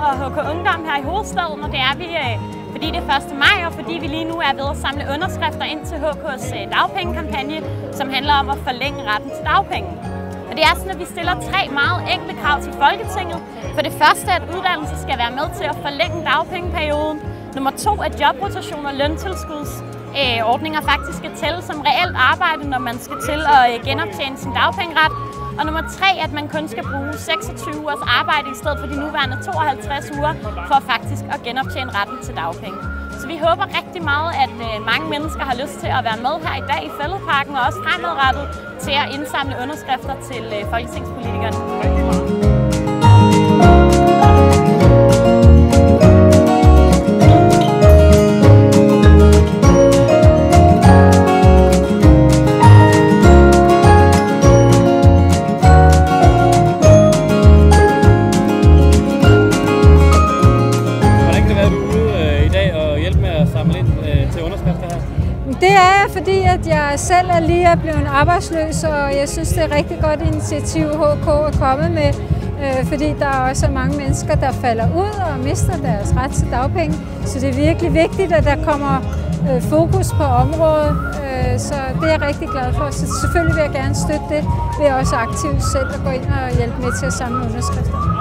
og HK Ungdom her i hovedstaden, og det er vi, fordi det er 1. maj, og fordi vi lige nu er ved at samle underskrifter ind til HK's dagpengekampagne, som handler om at forlænge retten til dagpenge. Og det er sådan, at vi stiller 3 meget enkle krav til Folketinget. For det første, at uddannelse skal være med til at forlænge dagpengeperioden. Nummer 2, at jobrotation og lønttilskudsordninger faktisk skal tælle som reelt arbejde, når man skal til at genoptjene sin dagpengeret. Og nummer 3, at man kun skal bruge 26 ugers arbejde i stedet for de nuværende 52 uger for faktisk at genoptjene retten til dagpenge. Så vi håber rigtig meget, at mange mennesker har lyst til at være med her i dag i Fælledparken og også fremadrettet til at indsamle underskrifter til folketingspolitikerne. Det er fordi, at jeg selv er lige blevet arbejdsløs, og jeg synes, det er et rigtig godt initiativ, HK er kommet med, fordi der er også mange mennesker, der falder ud og mister deres ret til dagpenge. Så det er virkelig vigtigt, at der kommer fokus på området, så det er jeg rigtig glad for. Så selvfølgelig vil jeg gerne støtte det ved også aktivt selv at gå ind og hjælpe med til at samle underskrifter.